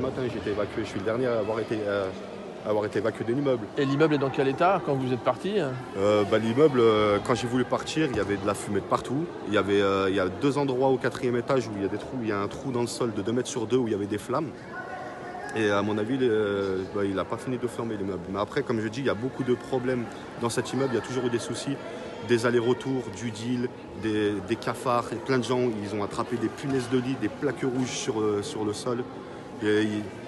matin, j'ai été évacué. Je suis le dernier à avoir été évacué de l'immeuble. Et l'immeuble est dans quel état quand vous êtes parti? L'immeuble, quand j'ai voulu partir, il y avait de la fumée de partout. Il y a 2 endroits au 4e étage où il y a des trous. Il y a un trou dans le sol de 2 mètres sur 2 où il y avait des flammes. Et à mon avis, il n'a pas fini de flamber l'immeuble. Mais après, comme je dis, il y a beaucoup de problèmes dans cet immeuble. Il y a toujours eu des soucis, des allers-retours, du deal, des cafards. Et plein de gens, ils ont attrapé des punaises de lit, des plaques rouges sur le sol. Et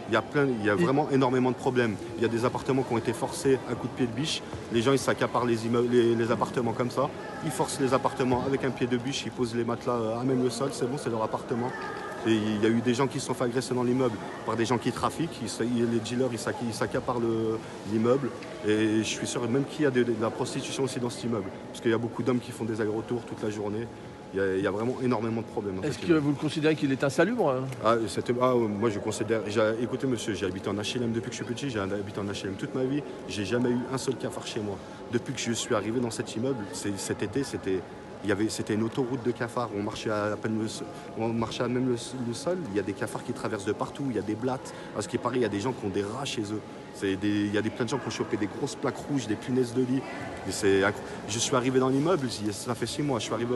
il y a vraiment énormément de problèmes. Il y a des appartements qui ont été forcés à coups de pied de biche. Les gens, ils s'accaparent les appartements comme ça. Ils forcent les appartements avec un pied de biche. Ils posent les matelas à même le sol. C'est bon, c'est leur appartement. Et il y a eu des gens qui se sont fait agresser dans l'immeuble par des gens qui trafiquent. Les dealers, ils s'accaparent l'immeuble. Et je suis sûr même qu'il y a de la prostitution aussi dans cet immeuble. Parce qu'il y a beaucoup d'hommes qui font des allers-retours toute la journée. Il y a vraiment énormément de problèmes. Est-ce que vous le considérez qu'il est insalubre? Moi je considère... Écoutez monsieur, j'ai habité en HLM depuis que je suis petit, j'ai habité en HLM toute ma vie. J'ai jamais eu un seul cafard chez moi. Depuis que je suis arrivé dans cet immeuble, cet été, c'était une autoroute de cafards. On marchait à même le sol. Il y a des cafards qui traversent de partout. Il y a des blattes. Parce qu'il paraît, il y a des gens qui ont des rats chez eux. Il y a plein de gens qui ont chopé des grosses plaques rouges, des punaises de lit. Je suis arrivé dans l'immeuble, ça fait 6 mois. Je suis arrivé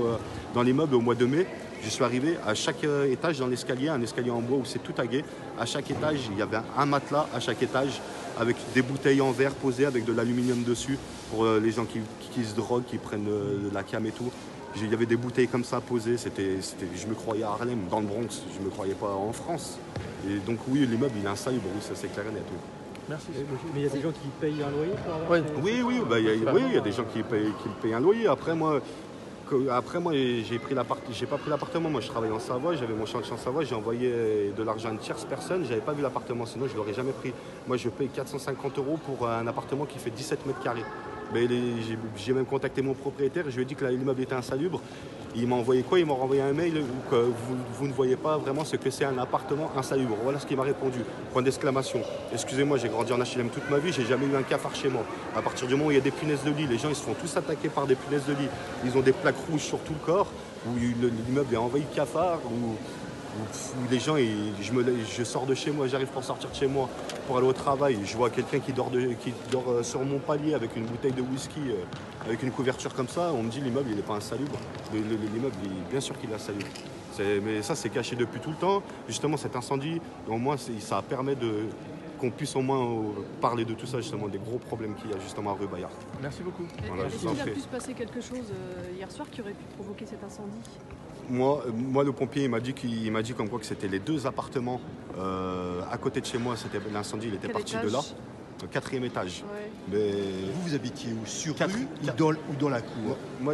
dans l'immeuble au mois de mai. Je suis arrivé à chaque étage dans l'escalier, un escalier en bois où c'est tout tagué. À chaque étage, il y avait un matelas à chaque étage avec des bouteilles en verre posées avec de l'aluminium dessus pour les gens qui se droguent, qui prennent de la cam et tout. Il y avait des bouteilles comme ça posées. Je me croyais à Harlem, dans le Bronx. Je ne me croyais pas en France. Et donc oui, l'immeuble, il est insalubre, oui, ça c'est clair et net. Oui. Merci. Mais il y a des gens qui payent un loyer pour avoir Oui, il y a des gens qui payent un loyer. Après moi, j'ai pas pris l'appartement. Moi, je travaille en Savoie, j'avais mon chantier en Savoie, j'ai envoyé de l'argent à une tierce personne. J'avais pas vu l'appartement, sinon je l'aurais jamais pris. Moi, je paye 450 € pour un appartement qui fait 17 mètres carrés. Mais j'ai même contacté mon propriétaire et je lui ai dit que l'immeuble était insalubre. Il m'a envoyé quoi? Il m'a renvoyé un mail où que vous ne voyez pas vraiment ce que c'est un appartement insalubre. Voilà ce qu'il m'a répondu. Point d'exclamation. Excusez-moi, j'ai grandi en HLM toute ma vie, j'ai jamais eu un cafard chez moi. À partir du moment où il y a des punaises de lit, les gens ils se font tous attaquer par des punaises de lit. Ils ont des plaques rouges sur tout le corps, où l'immeuble est envahi de cafards, où les gens, je sors de chez moi, j'arrive pour sortir de chez moi, pour aller au travail, je vois quelqu'un qui dort sur mon palier avec une bouteille de whisky, avec une couverture comme ça, on me dit l'immeuble il n'est pas insalubre. L'immeuble, bien sûr qu'il est insalubre. Mais ça c'est caché depuis tout le temps. Justement cet incendie, au moins ça permet qu'on puisse au moins parler de tout ça, justement, des gros problèmes qu'il y a justement à rue Bayard. Merci beaucoup. Voilà, Est-ce qu'il a pu se passer quelque chose hier soir qui aurait pu provoquer cet incendie? Moi, le pompier, il m'a dit comme quoi que c'était les 2 appartements à côté de chez moi. L'incendie, il était parti de là, au 4e étage. Ouais. Mais Vous habitiez où? Sur Quatre- rue quatre- ou dans la cour? moi,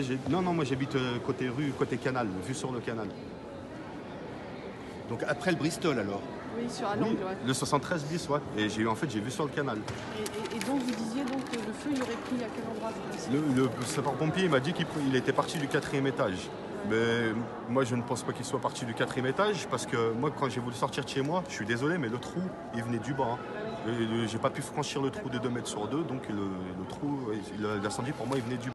j'habite côté rue, côté canal, vue sur le canal. Donc après le Bristol alors? Oui, sur à Oui, l'angle, ouais. le 73 bis, ouais. Et j'ai vu sur le canal. Et donc vous disiez donc que le feu il aurait pris à quel endroit Le sapeur-pompier, il m'a dit qu'il était parti du 4e étage. Mais moi, je ne pense pas qu'il soit parti du 4e étage parce que moi, quand j'ai voulu sortir de chez moi, je suis désolé, mais le trou, il venait du bas. J'ai pas pu franchir le trou de 2 mètres sur 2, donc le trou, l'incendie pour moi, il venait du bas.